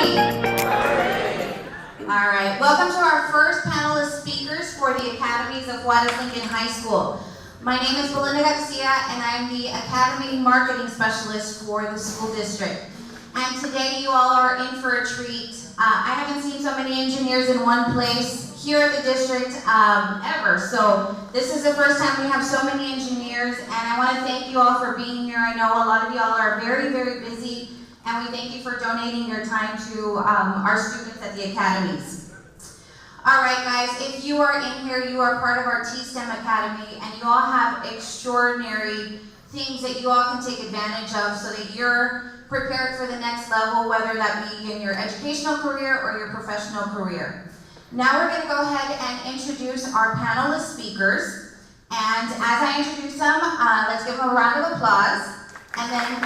All right, welcome to our first panel of speakers for the Academies of Juarez Lincoln High School. My name is Belinda Garcia, and I'm the Academy Marketing Specialist for the school district. And today you all are in for a treat. I haven't seen so many engineers in one place here at the district ever. So this is the first time we have so many engineers, and I want to thank you all for being here. I know a lot of y'all are very, very busy, and we thank you for donating your time to our students at the academies. All right, guys, if you are in here, you are part of our T-STEM Academy, and you all have extraordinary things that you all can take advantage of so that you're prepared for the next level, whether that be in your educational career or your professional career. Now we're going to go ahead and introduce our panel of speakers. And as I introduce them, let's give them a round of applause. And then,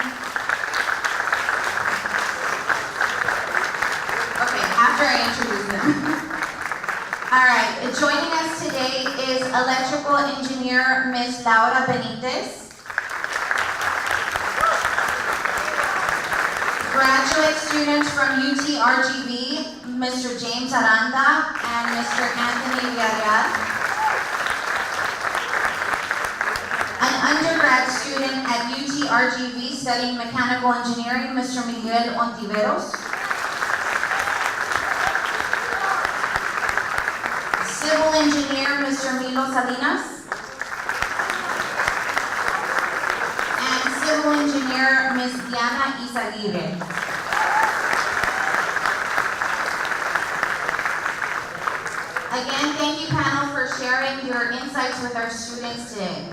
okay, after I introduce them. All right, joining us today is electrical engineer Ms. Laura Benitez. Graduate students from UTRGV, Mr. James Aranda and Mr. Anthony Villarreal. An undergrad student at UTRGV studying mechanical engineering, Mr. Miguel Ontiveros. Civil engineer, Mr. Milo Salinas. And civil engineer, Ms. Diana Izaguirre. Again, thank you, panel, for sharing your insights with our students today.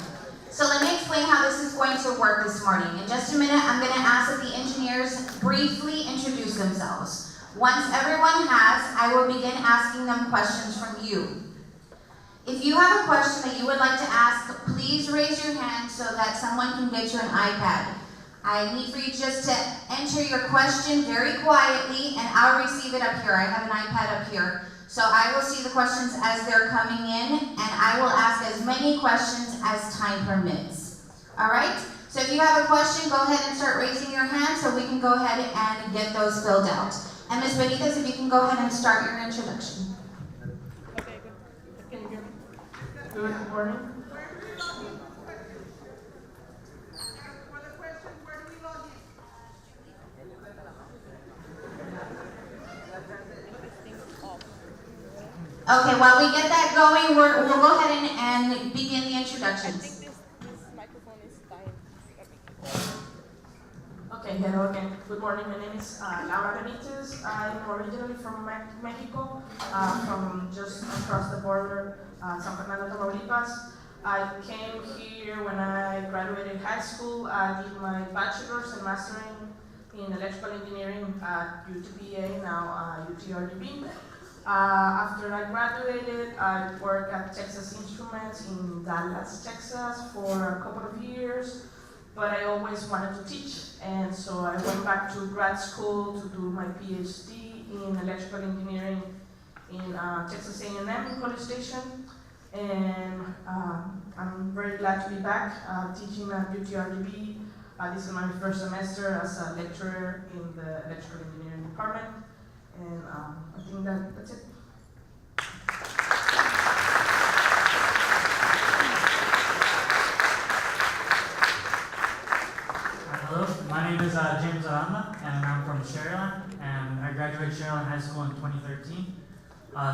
So let me explain how this is going to work this morning. In just a minute, I'm going to ask that the engineers briefly introduce themselves. Once everyone has, I will begin asking them questions from you. If you have a question that you would like to ask, please raise your hand so that someone can get you an iPad. I need for you just to enter your question very quietly, and I'll receive it up here. I have an iPad up here. So I will see the questions as they're coming in, and I will ask as many questions as time permits. All right? So if you have a question, go ahead and start raising your hand so we can go ahead and get those filled out. And Ms. Benitez, if you can go ahead and start your introduction. Okay, good. Can you hear me? Good morning. Okay, while we get that going, we'll go ahead and begin the introductions. I think this microphone is dying. Okay, hello again. Good morning. My name is Laura Benitez. I'm originally from Mexico, from just across the border, San Fernando, Tamaulipas. I came here when I graduated high school. I did my bachelor's and mastering in electrical engineering at UTPA, now UTRGV. After I graduated, I worked at Texas Instruments in Dallas, Texas for a couple of years, but I always wanted to teach, and so I went back to grad school to do my PhD in electrical engineering in Texas A&M in College Station, and I'm very glad to be back teaching at UTRGV. This is my first semester as a lecturer in the electrical engineering department. And I think that's it. Hello, my name is James Aranda, and I'm from Sharyland, and I graduated Sharyland High School in 2013.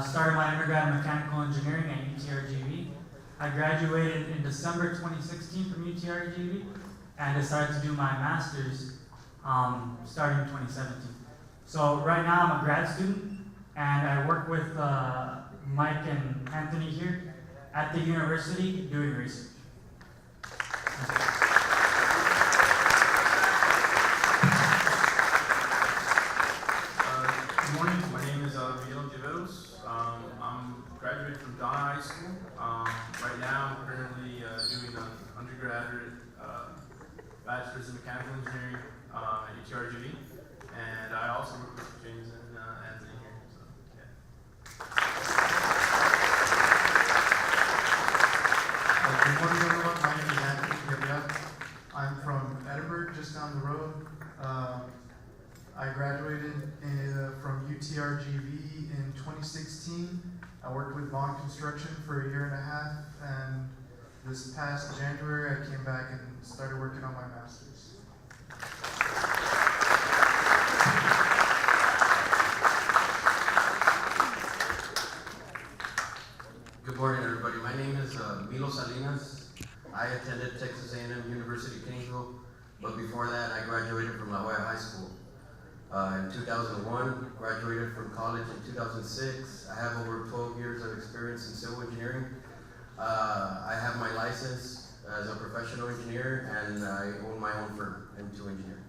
Started my undergrad in mechanical engineering at UTRGV. I graduated in December 2016 from UTRGV, and decided to do my master's starting in 2017. So right now I'm a grad student, and I work with Mike and Anthony here at the university doing research. Good morning, my name is Miguel Ontiveros. I'm graduated from Donna High School. Right now I'm currently doing an undergraduate bachelor's in mechanical engineering at UTRGV. And I also work with James and Anthony here. So, yeah. Good morning, everyone. My name is Anthony Villarreal. I'm from Edinburgh, just down the road. I graduated graduated from UTRGV in 2016. I worked with Vaughn Construction for a year and a half, and this past January I came back and started working on my master's. Good morning, everybody. My name is Milo Salinas. I attended Texas A&M University Kingsville, but before that, I graduated from La Jolla High School. In 2001, graduated from college in 2006. I have over 12 years of experience in civil engineering. I have my license as a professional engineer, and I own my own firm, M2 Engineering.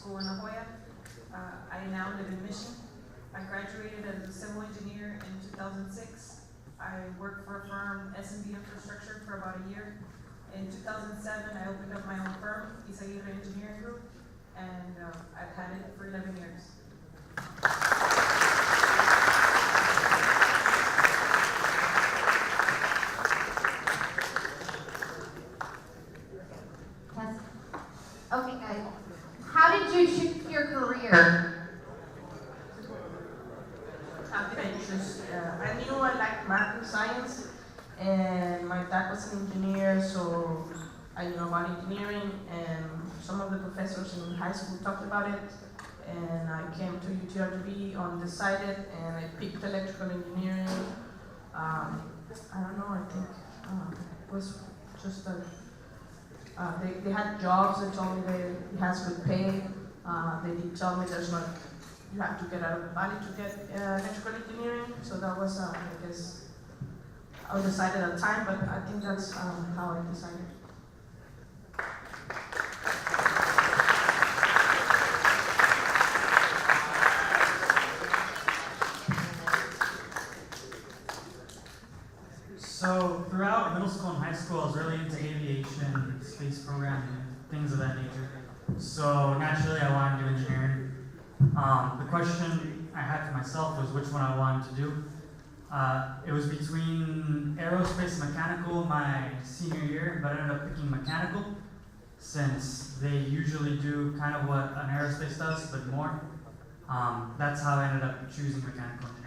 In La Jolla. I now live in Mission. I graduated as a civil engineer in 2006. I worked for a firm, S&B Infrastructure, for about a year. In 2007, I opened up my own firm, Isaguirre Engineering Group, and I've had it for 11 years. Okay, guys. How did you choose your career? How did I choose? I knew I liked math and science, and my dad was an engineer, so I knew about engineering, and some of the professors in high school talked about it, and I came to UTRGV undecided, and I picked electrical engineering. I don't know, I think it was just a they had jobs that told me it has good pay. They did tell me you have to get out of the valley to get electrical engineering. So that was, I guess, I decided at the time, but I think that's how I decided. So throughout middle school and high school, I was really into aviation, space programming, things of that nature. So naturally, I wanted to do engineering. The question I had for myself was which one I wanted to do. It was between aerospace and mechanical my senior year, but I ended up picking mechanical since they usually do kind of what an aerospace does, but more. That's how I ended up choosing mechanical engineering.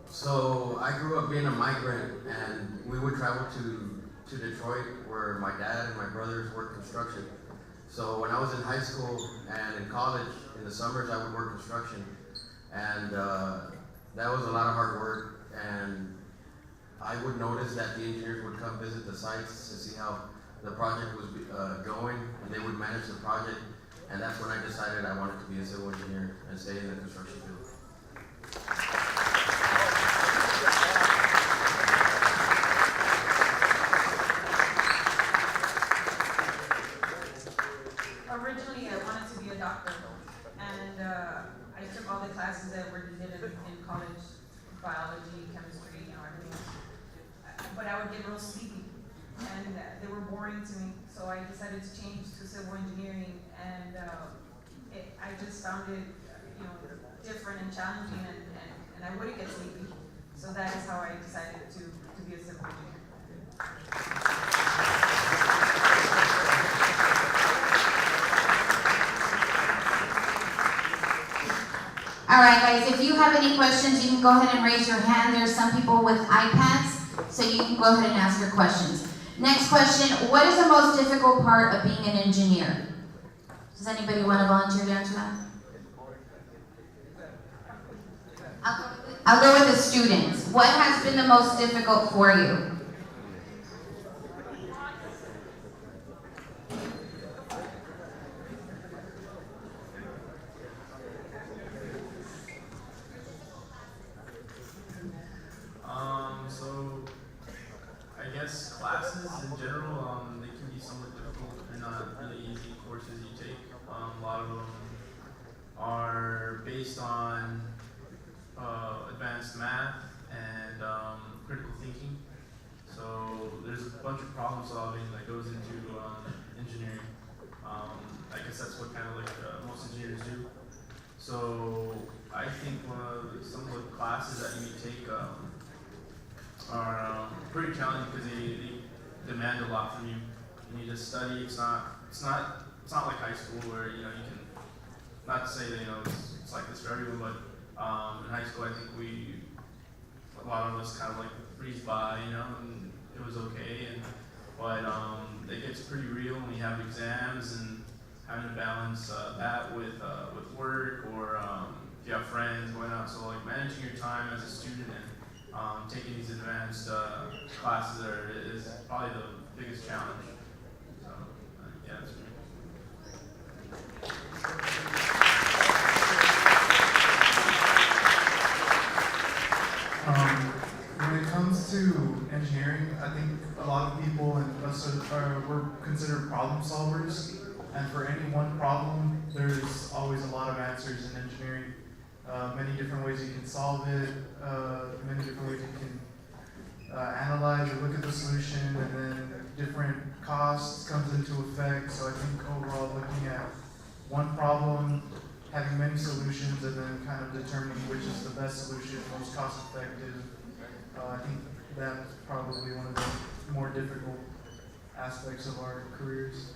So I grew up being a migrant, and we would travel to Detroit, where my dad and my brothers worked construction. So when I was in high school and in college, in the summers I would work construction, and that was a lot of hard work. And I would notice that the engineers would come visit the sites to see how the project was going, and they would manage the project. And that's when I decided I wanted to be a civil engineer and stay in the construction field. Originally, I wanted to be a doctor, and I took all the classes that were needed in college, biology, chemistry, everything. But I would get real sleepy, and they were boring to me. So I decided to change to civil engineering, and I just found it, different and challenging, and I wouldn't get sleepy. So that is how I decided to be a civil engineer. All right, guys, if you have any questions, you can go ahead and raise your hand. There's some people with iPads, so you can go ahead and ask your questions. Next question, what is the most difficult part of being an engineer? Does anybody want to volunteer to answer that? I'll go with the students. What has been the most difficult for you? So I guess classes in general, they can be somewhat difficult. They're not really easy courses you take. A lot of them are based on advanced math and critical thinking. that goes into engineering. I guess that's what kind of like most engineers do. So I think some of the classes that you take are pretty challenging because they demand a lot from you. You need to study. It's not like high school where you can, not to say that it's like this for everyone, but in high school I think a lot of us kind of like breeze by, and it was okay. But it gets pretty real when you have exams and having to balance that with work, or if you have friends going out. So like managing your time as a student and taking these advanced classes is probably the biggest challenge. So yeah, that's me. When it comes to engineering, I think a lot of people and us we're considered problem solvers, and for any one problem, there's always a lot of answers in engineering. Many different ways you can solve it, many different ways you can analyze or look at the solution, and then different costs comes into effect. So I think overall looking at one problem, having many solutions, and then kind of determining which is the best solution, most cost effective. I think that's probably one of the more difficult aspects of our careers.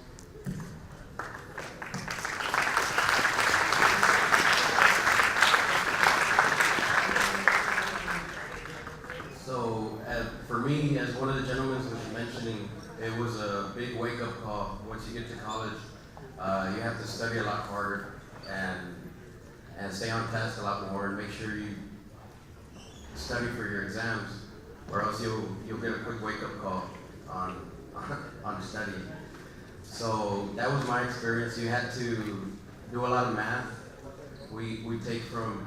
So, for me, as one of the gentlemen was mentioning, it was a big wake-up call. Once you get to college, you have to study a lot harder and stay on task a lot more, and make sure you study for your exams, or else you'll get a quick wake-up call on studying. So that was my experience. You had to do a lot of math. We take from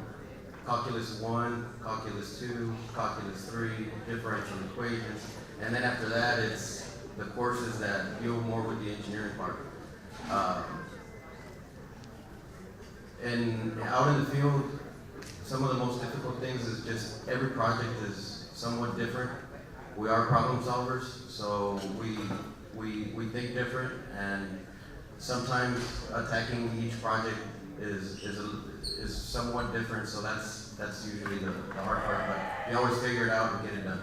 calculus 1, calculus 2, calculus 3, differential equations, and then after that it's the courses that deal more with the engineering part. And out in the field, some of the most difficult things is just every project is somewhat different. We are problem solvers, so we think different, and sometimes attacking each project is somewhat different. So that's usually the hard part, but you always figure it out and get it done.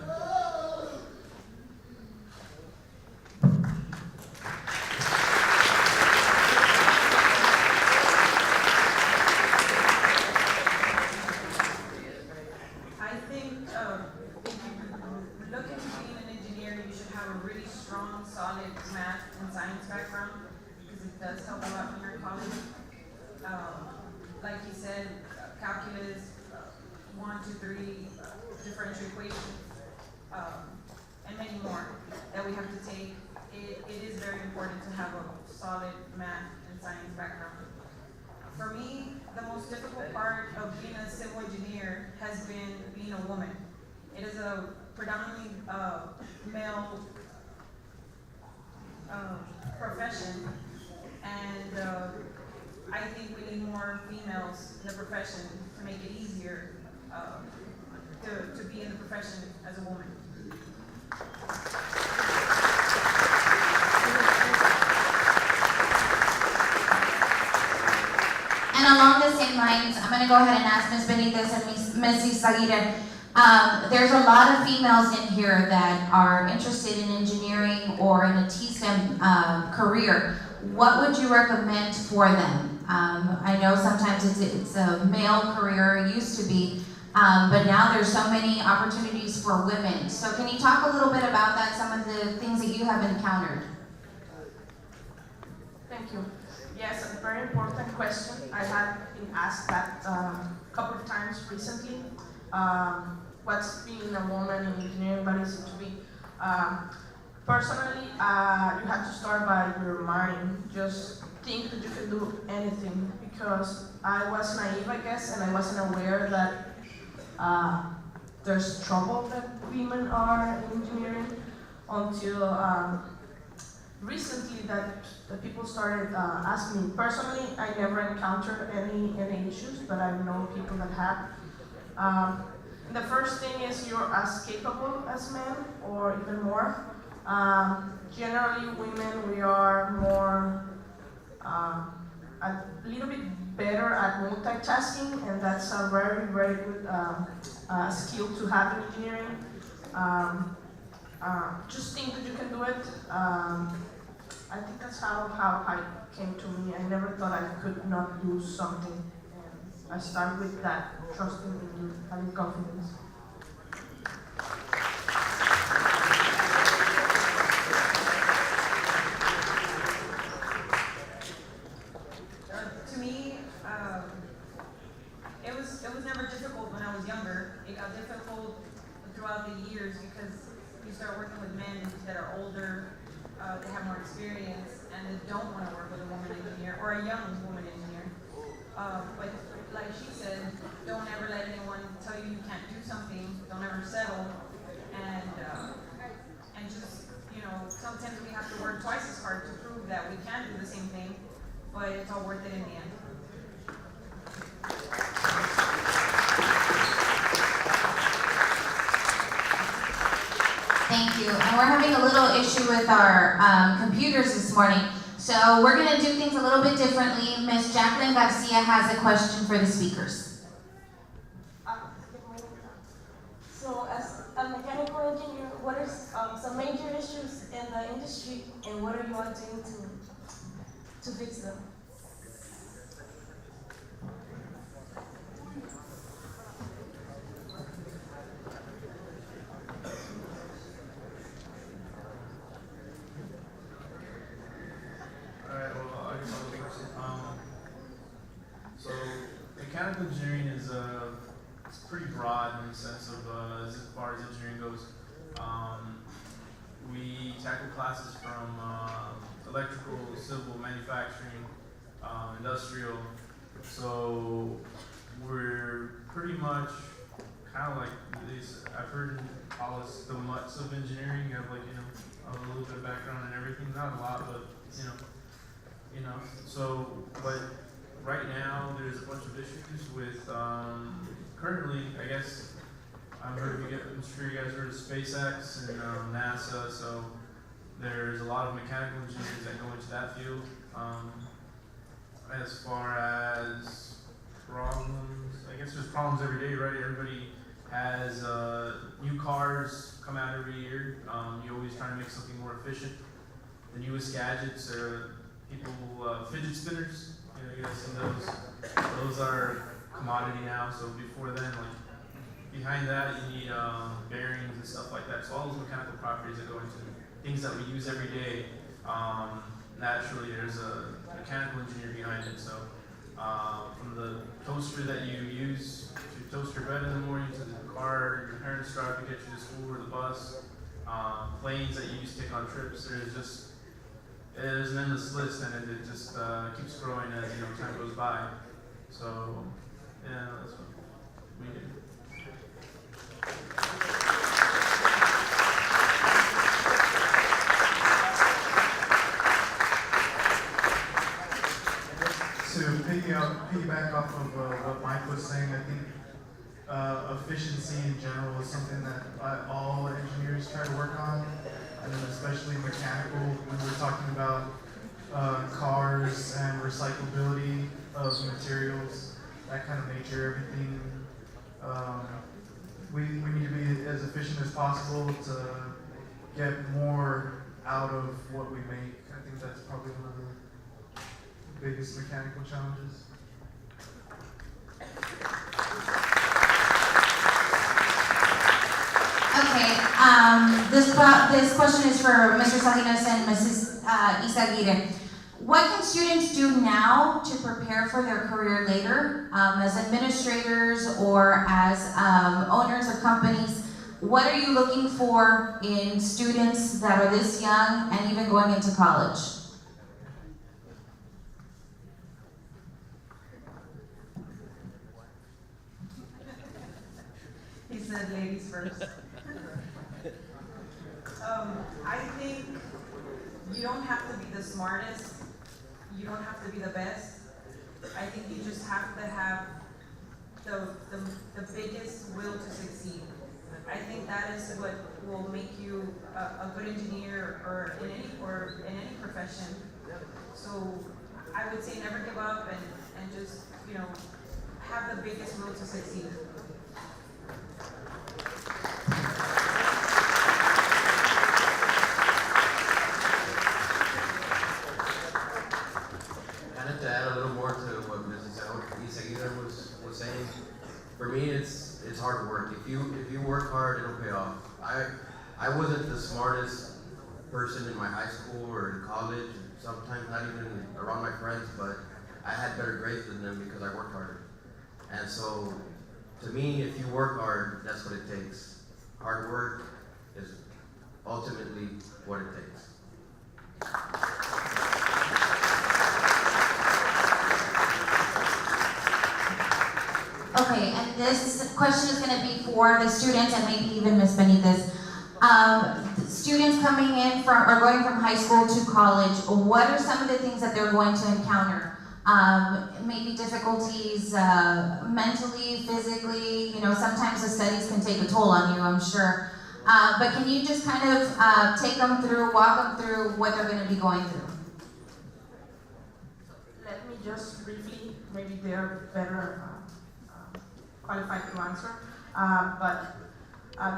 I think if you look into being an engineer, you should have a really strong, solid math and science background, because it does help a lot when you're in college. Like you said, calculus, 1, 2, 3, differential equations, and many more that we have to take. It is very important to have a solid math and science background. For me, the most difficult part of being a civil engineer has been being a woman. It is a predominantly male profession, and I think we need more females in the profession to make it easier to be in the profession as a woman. And along the same lines, I'm going to go ahead and ask Ms. Benitez and Ms. Isaguirre. There's a lot of females in here that are interested in engineering or in a TSTEM career. What would you recommend for them? I know sometimes it's a male career, it used to be, but now there's so many opportunities for women. So can you talk a little bit about that, some of the things that you have encountered? Thank you. Yes, a very important question. I have been asked that a couple of times recently. What's being a woman in engineering, what is it to be? Personally, you have to start by your mind. Just think that you can do anything, because I was naive, I guess, and I wasn't aware that there's trouble that women are in engineering until recently that people started asking me. Personally, I never encountered any issues, but I know people that have. The first thing is you're as capable as men, or even more. Generally, women, we are more, a little bit better at multitasking, and that's a very, very good skill to have in engineering. Just think that you can do it. I think that's how it came to me. I never thought I could not do something. And I started with that, trusting in having confidence. To me, it was never difficult when I was younger. It got difficult throughout the years because you start working with men that are older, they have more experience, and they don't want to work with a woman engineer or a young woman engineer. But like she said, don't ever let anyone tell you you can't do something. Don't ever settle, and just, you know, sometimes we have to work twice as hard to prove that we can do the same thing, but it's all worth it in the end. Thank you. And we're having a little issue with our computers this morning. So we're going to do things a little bit differently. Ms. Jacqueline Garcia has a question for the speakers. So as a mechanical engineer, what are some major issues in the industry, and what are you all doing to fix them? Alright, well, I guess I'll take it. So mechanical engineering is it's pretty broad in the sense of as far as engineering goes. We tackle classes from electrical, civil, manufacturing, industrial. So we're pretty much kind of like these. I've heard them call us the mutts of engineering. You have, like, you know, a little bit of background and everything. Not a lot, but you know. So, but right now there's a bunch of issues with currently, I guess. I'm sure you guys heard of SpaceX and NASA. So there's a lot of mechanical engineers that go into that field. As far as problems, I guess there's problems every day, right? Everybody has new cars come out every year. You always try to make something more efficient. The newest gadgets are fidget spinners. You know, you guys seen those? Those are commodity now. So before then, like, behind that, you need bearings and stuff like that. So all those mechanical properties that go into things that we use every day. Naturally, there's a mechanical engineer behind it. So from the toaster that you use to toast your bread in the morning, to the car your parents drive to get you to school or the bus, planes that you use to take on trips, there's an endless list, and it just keeps growing as, you know, time goes by. So yeah, that's what we do. To piggyback off of what Mike was saying, I think efficiency in general is something that all engineers try to work on, and then especially mechanical, when we're talking about cars and recyclability of materials, that kind of nature, everything. We need to be as efficient as possible to get more out of what we make. I think that's probably one of the biggest mechanical challenges. Okay, this question is for Mr. Salinas and Mrs. Izaguirre. What can students do now to prepare for their career later, as administrators or as owners of companies? What are you looking for in students that are this young and even going into college? He said ladies first. I think you don't have to be the smartest. You don't have to be the best. I think you just have to have the biggest will to succeed. I think that is what will make you a good engineer or in any profession. So I would say never give up and just, have the biggest will to succeed. Kind of to add a little more to what Mrs. Isaguirre was saying, for me it's hard work. If you work hard, it'll pay off. I wasn't the smartest person in my high school or in college, sometimes not even around my friends, but I had better grades than them because I worked harder. And so, to me, if you work hard, that's what it takes. Hard work is ultimately what it takes. Okay, and this question is going to be for the students and maybe even Ms. Benitez. Students coming in from or going from high school to college, what are some of the things that they're going to encounter? Maybe difficulties mentally, physically, sometimes the studies can take a toll on you, I'm sure. But can you just kind of walk them through what they're going to be going through? Let me just briefly, maybe they're better qualified to answer, but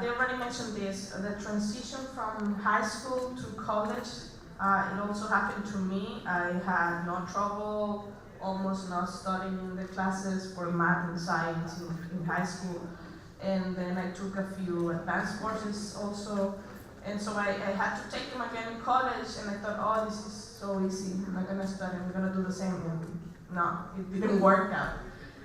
they already mentioned this, the transition from high school to college, it also happened to me. I had no trouble, almost not studying in the classes for math and science in high school. And then I took a few advanced courses also. And so I had to take them again in college, and I thought, oh, this is so easy. I'm not gonna study, I'm gonna do the same. And no, it didn't work out.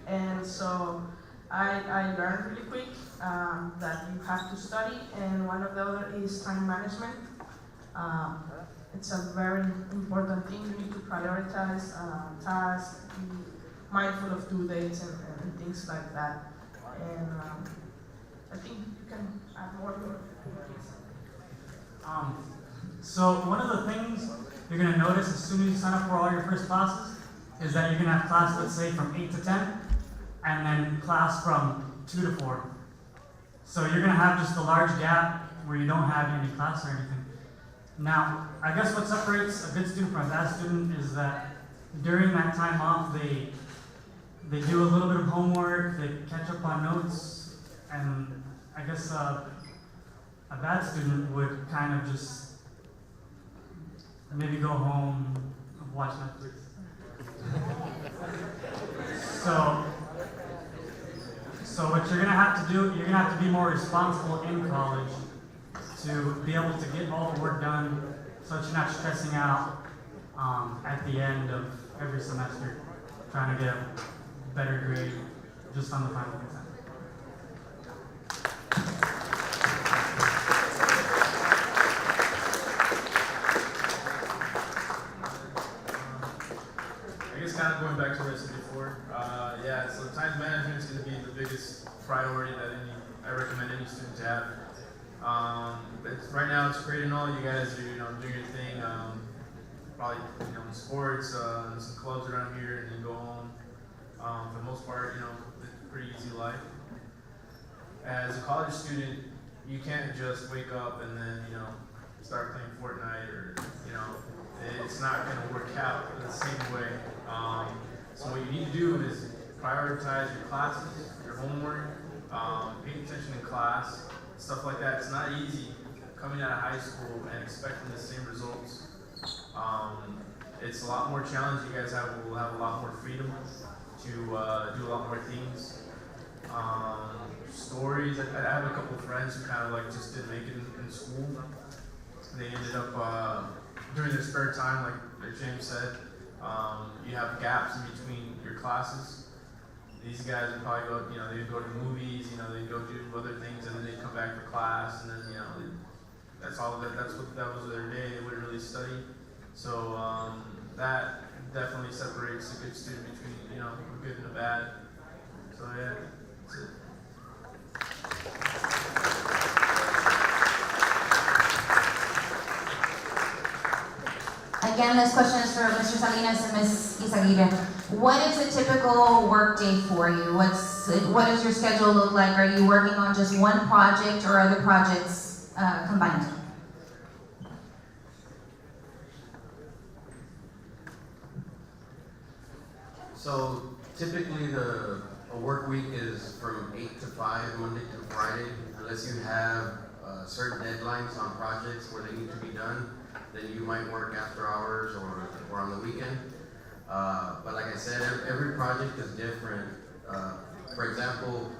And so I learned really quick that you have to study, and one of the other is time management. It's a very important thing. You need to prioritize tasks, be mindful of due dates and things like that. And I think you can add more to it. So one of the things you're going to notice as soon as you sign up for all your first classes is that you're going to have class, let's say, from 8 to 10, and then class from 2 to 4. So you're going to have just a large gap where you don't have any class or anything. Now, I guess what separates a good student from a bad student is that during that time off, they do a little bit of homework, they catch up on notes, and I guess a bad student would kind of just maybe go home, watch Netflix. So what you're gonna have to do, you're gonna have to be more responsible in college to be able to get all the work done so that you're not stressing out at the end of every semester trying to get a better grade just on the final exam. I guess kind of going back to what I said before, so time management is going to be the biggest priority that I recommend any student to have. Right now it's great and all, you guys are doing your thing, probably in sports, and some clubs around here, and then go home. For the most part, it's a pretty easy life. As a college student, you can't just wake up and then start playing Fortnite or it's not going to work out in the same way. So what you need to do is prioritize your classes, your homework, paying attention in class, stuff like that. It's not easy coming out of high school and expecting the same results. It's a lot more challenging. You guys will have a lot more freedom to do a lot more things. Stories. I have a couple of friends who kind of just didn't make it in school. They ended up during their spare time, like James said, you have gaps in between your classes. These guys would probably go, they'd go to movies, they'd go do other things, and then they'd come back for class, and then that was their day. They wouldn't really study. So that definitely separates a good student between a good and a bad. So yeah, that's it. again, this question is for Mr. Salinas and Ms. Izaguirre. What is a typical work day for you? What does your schedule look like? Are you working on just one project or other projects combined? So typically a work week is from 8 to 5, Monday to Friday, unless you have certain deadlines on projects where they need to be done, then you might work after hours or on the weekend. But like I said, every project is different. For example,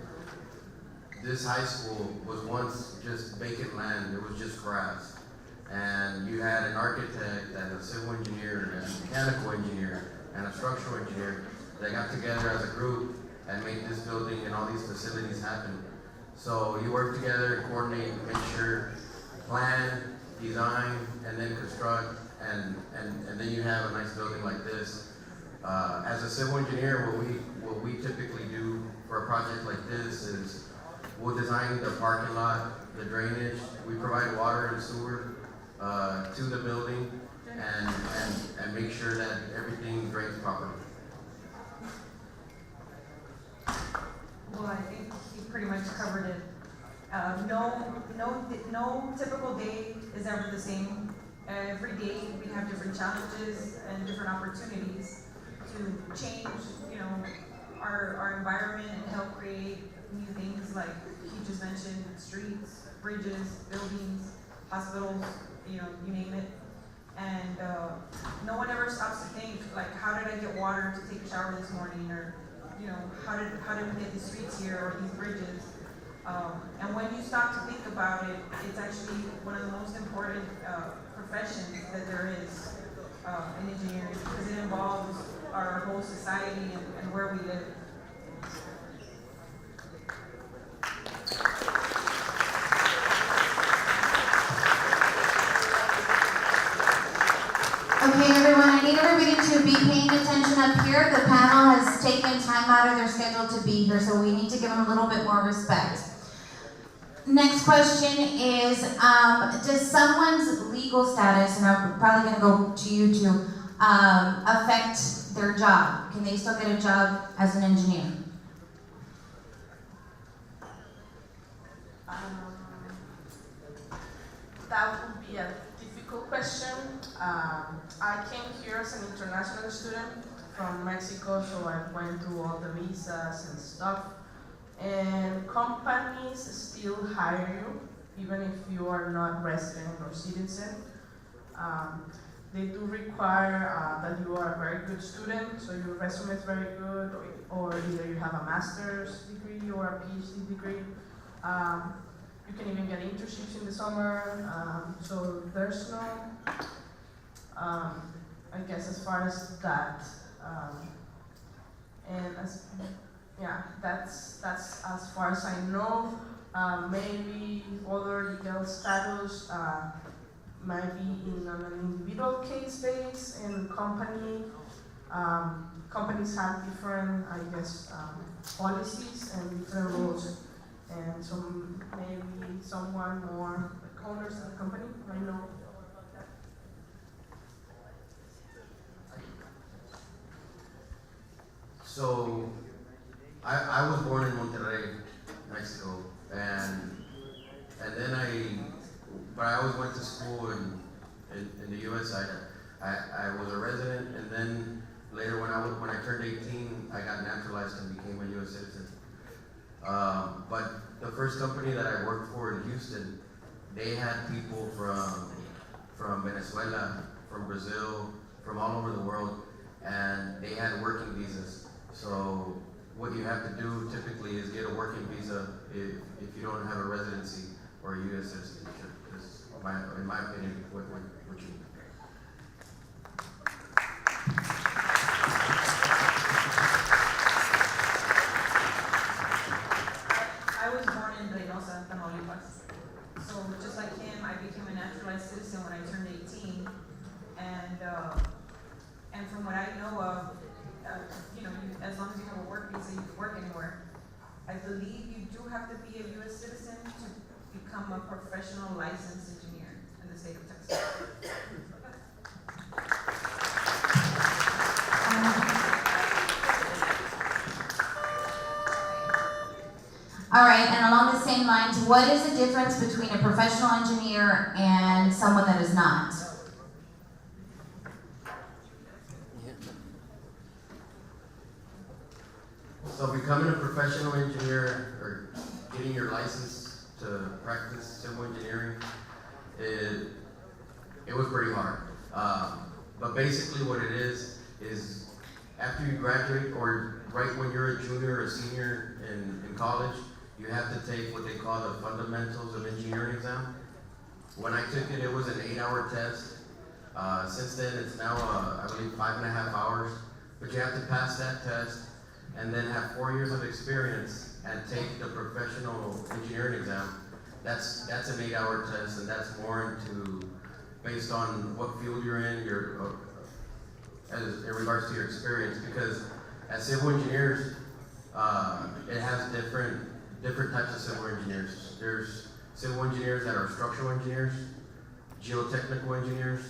this high school was once just vacant land, it was just grass. And you had an architect and a civil engineer and a mechanical engineer and a structural engineer that got together as a group and made this building and all these facilities happen. So you work together, coordinate, make sure, plan, design, and then construct, and then you have a nice building like this. As a civil engineer, what we typically do for a project like this is we'll design the parking lot, the drainage, we provide water and sewer to the building, and make sure that everything drains properly. Well, I think you pretty much covered it. No typical day is ever the same. Every day we have different challenges and different opportunities to change, our environment and help create new things like he just mentioned, streets, bridges, buildings, hospitals, you name it. And no one ever stops to think, like, how did I get water to take a shower this morning, or how did we get the streets here or these bridges? And when you stop to think about it, it's actually one of the most important professions that there is in engineering, because it involves our whole society and where we live. Okay, everyone, I need everybody to be paying attention up here. The panel has taken time out of their schedule to be here, so we need to give them a little bit more respect. Next question is, does someone's legal status, and I'm probably gonna go to you two, affect their job? Can they still get a job as an engineer? That would be a difficult question. I came here as an international student from Mexico, so I went through all the visas and stuff. And companies still hire you, even if you are not resident or citizen. They do require that you are a very good student, so your resume is very good, or either you have a master's degree or a PhD degree. You can even get internships in the summer, so there's no, I guess as far as that, and that's as far as I know. Maybe other legal status might be in an individual case base, and companies have different, I guess, policies and different rules. And so maybe someone more like owners of the company might know. So I was born in Monterrey, Mexico, and then but I always went to school in the U.S. I was a resident, and then later when I turned 18, I got naturalized and became a U.S. citizen. But the first company that I worked for in Houston, they had people from Venezuela, from Brazil, from all over the world, and they had working visas. So what you have to do typically is get a working visa if you don't have a residency or a U.S. citizenship. Is in my opinion what you need. I was born in Reynosa, Tamaulipas. So just like him, I became a naturalized citizen when I turned 18. And from what I know of, as long as you have a work visa, you can work anywhere. I believe you do have to be a U.S. citizen to become a professional licensed engineer in the state of Texas. All right, and along the same lines, what is the difference between a professional engineer and someone that is not? So becoming a professional engineer or getting your license to practice civil engineering, it was pretty hard. But basically what it is after you graduate or right when you're a junior or a senior in college, you have to take what they call the Fundamentals of Engineering exam. When I took it, it was an 8-hour test. Since then, it's now, I believe, 5.5 hours. But you have to pass that test and then have 4 years of experience and take the professional engineering exam. That's an 8-hour test, and that's more into based on what field you're in, in regards to your experience. Because as civil engineers, it has different types of civil engineers. There's civil engineers that are structural engineers, geotechnical engineers,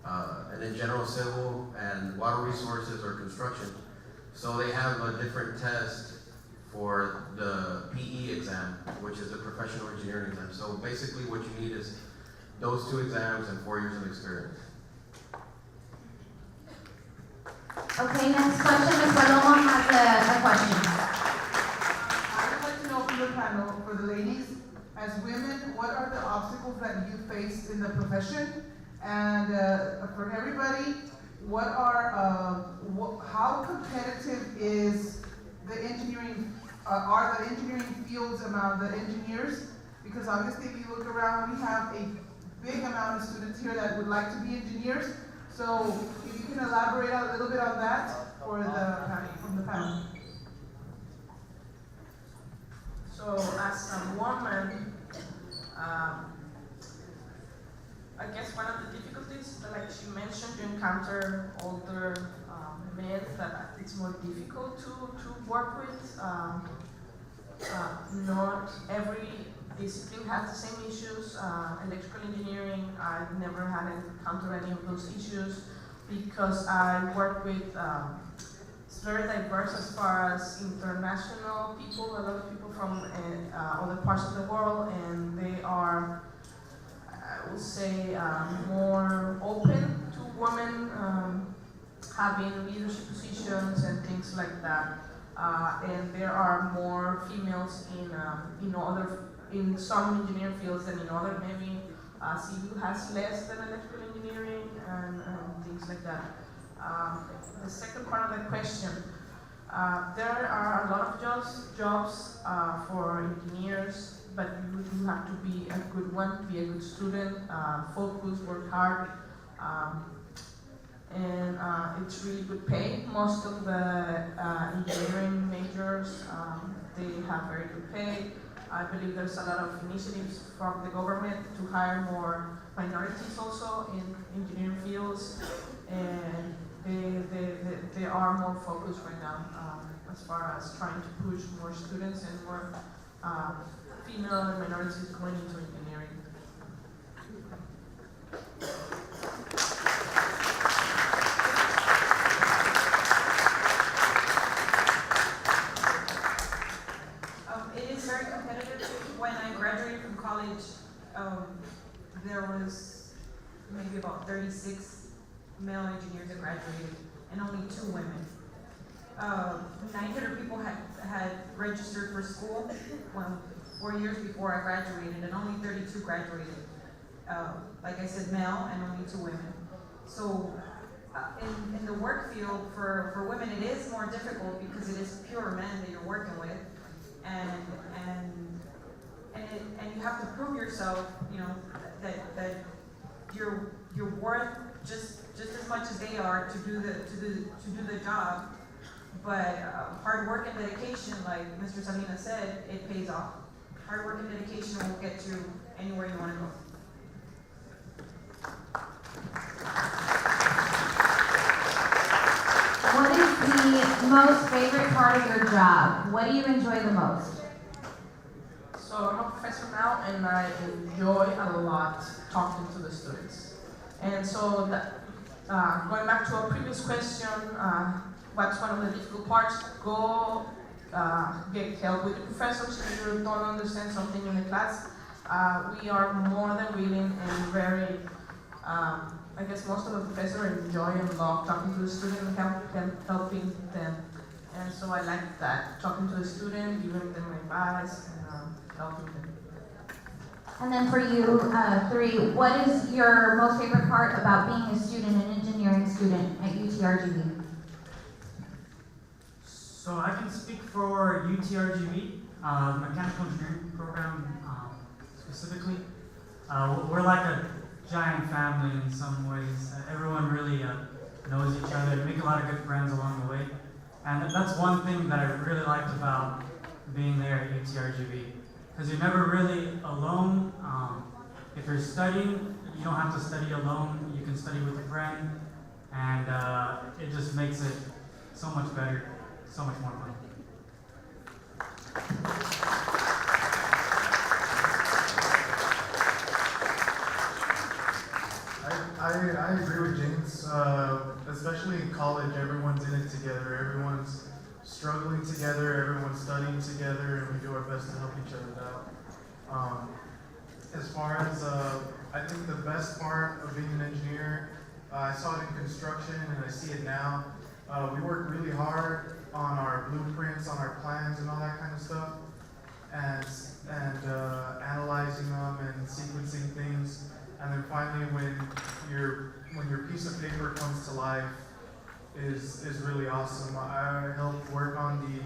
and then general civil and water resources or construction. So they have a different test for the PE exam, which is the professional engineering exam. So basically what you need is those 2 exams and 4 years of experience. Okay, next question. Ms. Paloma has a question. I would like to know from the panel, for the ladies, as women, what are the obstacles that you face in the profession? And for everybody, what are, how competitive is the engineering, are the engineering fields among the engineers? Because obviously if you look around, we have a big amount of students here that would like to be engineers. So if you can elaborate a little bit on that for from the panel. So as a woman, I guess one of the difficulties, like she mentioned, you encounter older men that it's more difficult to work with. Not every discipline has the same issues. Electrical engineering, I've never had encountered any of those issues because I work with, it's very diverse as far as international people, a lot of people from other parts of the world, and they are, I would say, more open to women having leadership positions and things like that. And there are more females in some engineering fields than in other. Maybe civil has less than electrical engineering and things like that. The second part of the question, there are a lot of jobs for engineers, but you do have to be a good one, be a good student, focus, work hard, and it's really good pay. Most of the engineering majors, they have very good pay. I believe there's a lot of initiatives from the government to hire more minorities also in engineering fields, and they are more focused right now as far as trying to push more students and more female and minorities going into engineering. It is very competitive. When I graduated from college, there was maybe about 36 male engineers that graduated and only 2 women. 900 people had registered for school 4 years before I graduated, and only 32 graduated. Like I said, male and only 2 women. So in the work field for women, it is more difficult because it is pure men that you're working with, and you have to prove yourself, that you're worth just as much as they are to do the job. But hard work and dedication, like Mr. Salinas said, it pays off. Hard work and dedication will get you anywhere you want to go. What is the most favorite part of your job? What do you enjoy the most? So I'm a professor now, and I enjoy a lot talking to the students. And so going back to our previous question, what's one of the difficult parts? get help with the professors if you don't understand something in the class. We are more than willing and very, I guess most of the professors enjoy and love talking to the student and helping them. And so I like that, talking to the student, giving them advice, and helping them. And then for you, three, what is your most favorite part about being a student, an engineering student at UTRGV? So I can speak for UTRGV, the mechanical engineering program specifically. We're like a giant family in some ways. Everyone really knows each other. We make a lot of good friends along the way. And that's one thing that I really liked about being there at UTRGV. Because you're never really alone. If you're studying, you don't have to study alone. You can study with a friend. And it just makes it so much better, so much more fun. I agree with James. Especially in college, everyone's in it together. Everyone's struggling together. Everyone's studying together, and we do our best to help each other out. As far as I think the best part of being an engineer, I saw it in construction, and I see it now. We work really hard on our blueprints, on our plans, and all that kind of stuff, and analyzing them and sequencing things. And then finally, when your piece of paper comes to life, is really awesome. I helped work on the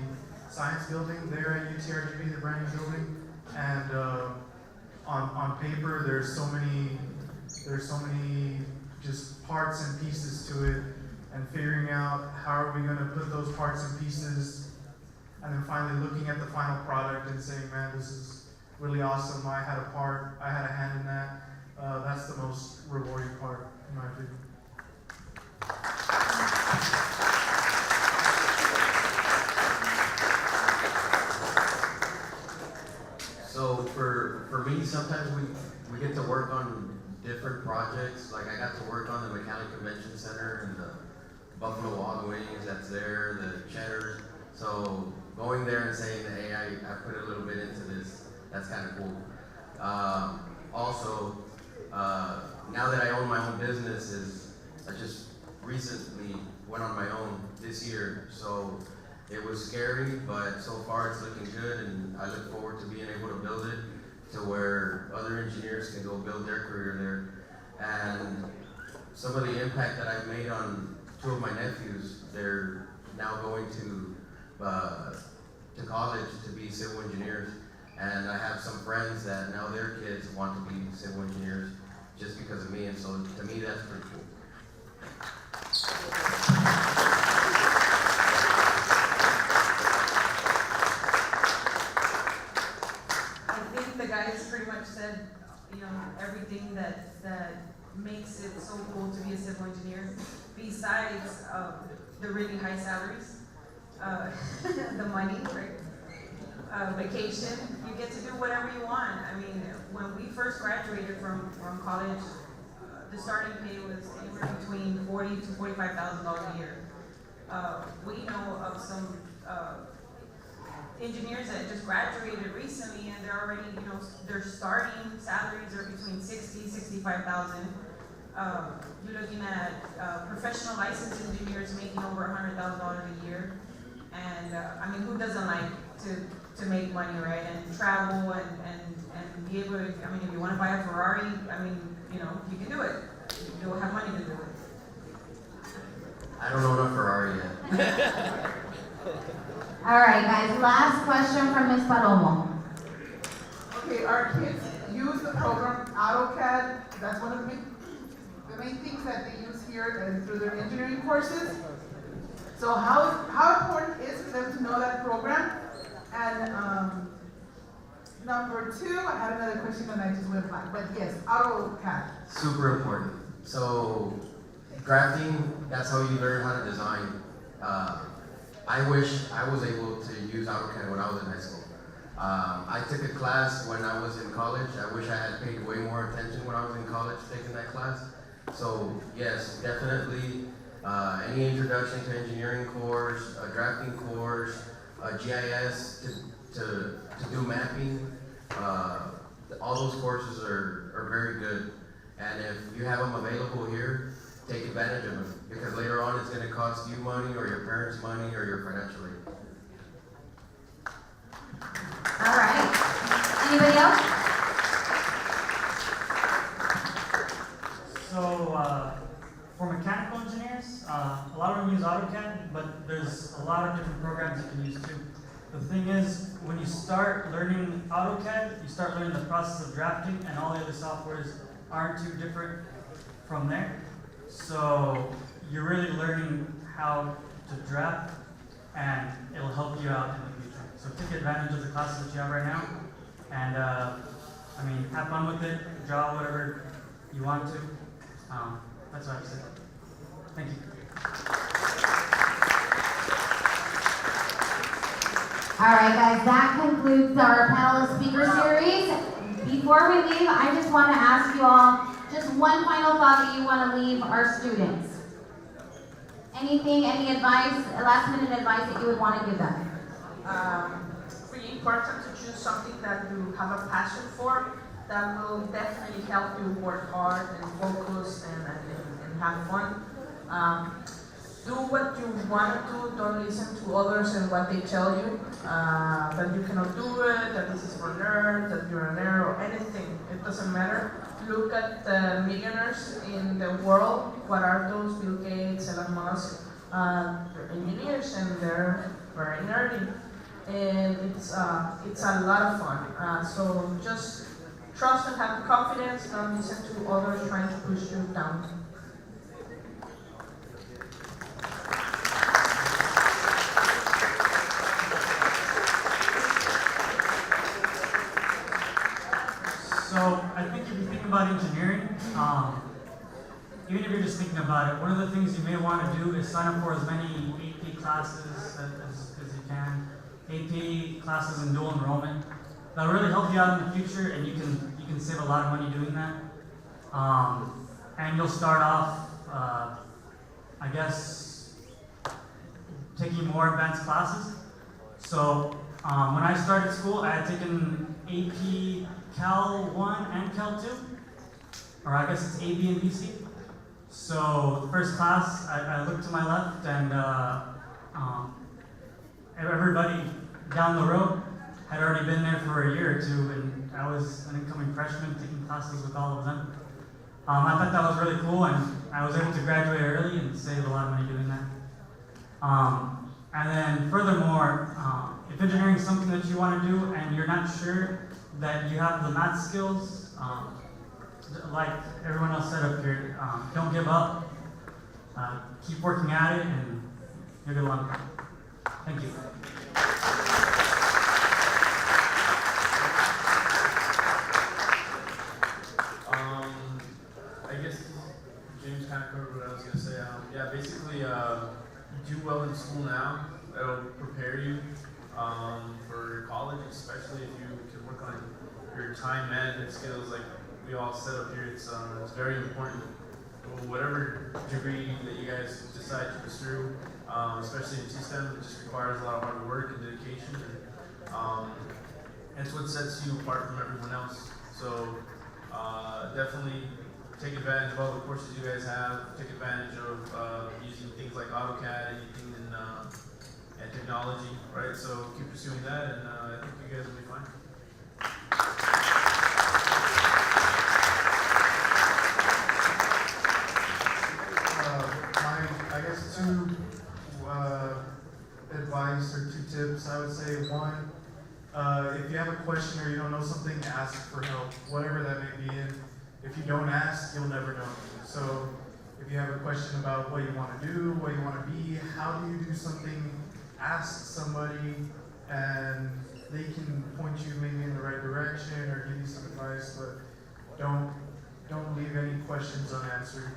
science building there at UTRGV, the brand new building, and on paper there's so many just parts and pieces to it, and figuring out how are we going to put those parts and pieces, and then finally looking at the final product and saying, man, this is really awesome. I had a hand in that. That's the most rewarding part, in my opinion. So for me, sometimes we get to work on different projects. Like I got to work on the Mechanic Convention Center and the Buffalo Wild Wings that's there, the Cheddars. So going there and saying that, hey, I put a little bit into this, that's kind of cool. Also, now that I own my own businesses, I just recently went on my own this year. So it was scary, but so far it's looking good, and I look forward to being able to build it to where other engineers can go build their career there. And some of the impact that I've made on two of my nephews, they're now going to college to be civil engineers. And I have some friends that now their kids want to be civil engineers just because of me, and so to me that's pretty cool. I think the guys pretty much said, everything that makes it so cool to be a civil engineer, besides the really high salaries, the money, right? Vacation, you get to do whatever you want. I mean, when we first graduated from college, the starting pay was anywhere between $40,000 to $45,000 a year. We know of some engineers that just graduated recently, and they're already, their starting salaries are between $60,000 to $65,000. You're looking at professional licensed engineers making over $100,000 a year, and I mean, who doesn't like to make money, right? And travel and be able to, I mean, if you want to buy a Ferrari, I mean, you can do it. You don't have money to do it. I don't own a Ferrari yet. All right, guys, last question from Ms. Palomo. Okay, our kids use the program AutoCAD. That's one of the main things that they use here and through their engineering courses. So how important is it for them to know that program? And number two, I had another question and I just went blank, but yes, AutoCAD. Super important. So drafting, that's how you learn how to design. I wish I was able to use AutoCAD when I was in high school. I took a class when I was in college. I wish I had paid way more attention when I was in college taking that class. So yes, definitely any introduction to engineering course, a drafting course, GIS to do mapping. All those courses are very good. And if you have them available here, take advantage of them, because later on it's going to cost you money or your parents money or your financial aid. All right. Anybody else? So, for mechanical engineers, a lot of them use AutoCAD, but there's a lot of different programs you can use too. The thing is, when you start learning AutoCAD, you start learning the process of drafting, and all the other softwares aren't too different from there. So you're really learning how to draft, and it'll help you out in the future. So take advantage of the classes that you have right now, and have fun with it. Draw whatever you want to. That's what I said. Thank you. All right, guys, that concludes our panelist speaker series. Before we leave, I just want to ask you all just one final thought that you want to leave our students. Anything, any advice, last minute advice that you would want to give them? Really important to choose something that you have a passion for, that will definitely help you work hard and focus and have fun. Do what you want to do, don't listen to others and what they tell you, that you cannot do it, that this is for nerds, that you're a nerd, or anything, it doesn't matter. Look at the millionaires in the world. What are those? Bill Gates, Elon Musk. They're engineers and they're very nerdy. And it's a lot of fun. So just trust and have confidence. Don't listen to others trying to push you down. So I think if you think about engineering, even if you're just thinking about it, one of the things you may want to do is sign up for as many AP classes as you can. AP classes in dual enrollment. That'll really help you out in the future, and you can save a lot of money doing that. And you'll start off, I guess, taking more advanced classes. So when I started school, I had taken AP Cal 1 and Cal 2, or I guess it's A, B, and BC. So the first class, I looked to my left, and everybody down the road had already been there for a year or two, and I was an incoming freshman taking classes with all of them. I thought that was really cool, and I was able to graduate early and save a lot of money doing that. And then furthermore, if engineering is something that you want to do and you're not sure that you have the math skills, like everyone else said up here, don't give up. Keep working at it, and you'll get along. Thank you. I guess James kind of covered what I was going to say. Yeah, basically, do well in school now. It'll prepare you for college, especially if you can work on your time management skills. Like we all said up here, it's very important. Whatever degree that you guys decide to pursue, especially in T-STEM, it just requires a lot of hard work and dedication. And it's what sets you apart from everyone else. So definitely take advantage of all the courses you guys have. Take advantage of using things like AutoCAD, anything in and technology, right? So keep pursuing that, and I think you guys will be fine. I guess two advice or two tips. I would say one, if you have a question or you don't know something, ask for help, whatever that may be in. If you don't ask, you'll never know. So if you have a question about what you want to do, what you want to be, how do you do something, ask somebody, and they can point you maybe in the right direction or give you some advice, but don't leave any questions unanswered.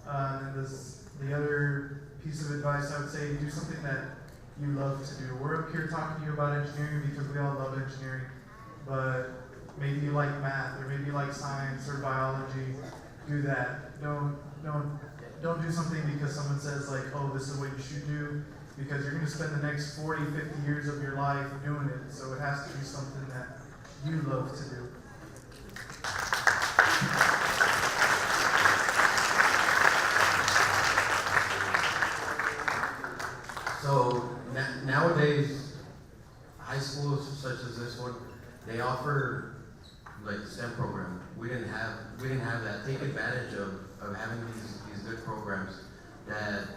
And the other piece of advice I would say, do something that you love to do. We're up here talking to you about engineering because we all love engineering, but maybe you like math, or maybe you like science or biology. Do that. Don't do something because someone says like, oh, this is what you should do. because you're going to spend the next 40, 50 years of your life doing it. So it has to be something that you love to do. So nowadays, high schools such as this one, they offer like STEM program. We didn't have that. Take advantage of having these good programs that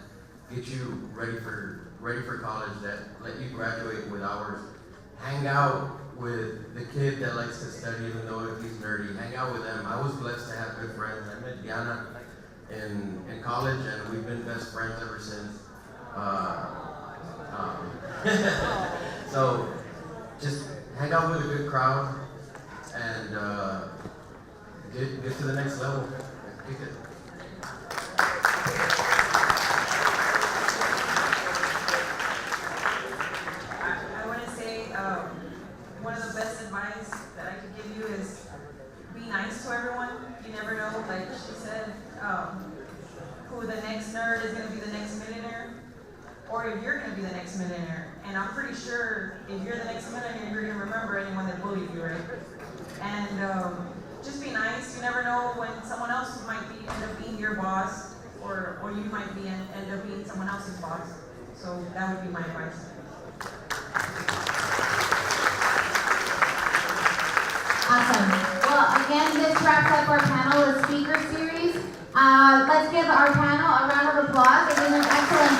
get you ready for college, that let you graduate with hours. Hang out with the kid that likes to study even though if he's nerdy. Hang out with them. I was blessed to have good friends. I met Diana in college and we've been best friends ever since. So just hang out with a good crowd and get to the next level. Kick it. I want to say one of the best advice that I could give you is be nice to everyone. You never know, like she said, who the next nerd is going to be the next millionaire, or if you're going to be the next millionaire. And I'm pretty sure if you're the next millionaire, you're going to remember anyone that bullied you, right? And just be nice. You never know when someone else might end up being your boss, or you might end up being someone else's boss. So that would be my advice. Awesome. Well, again, this wraps up our panel of speaker series. Let's give our panel a round of applause. They did an excellent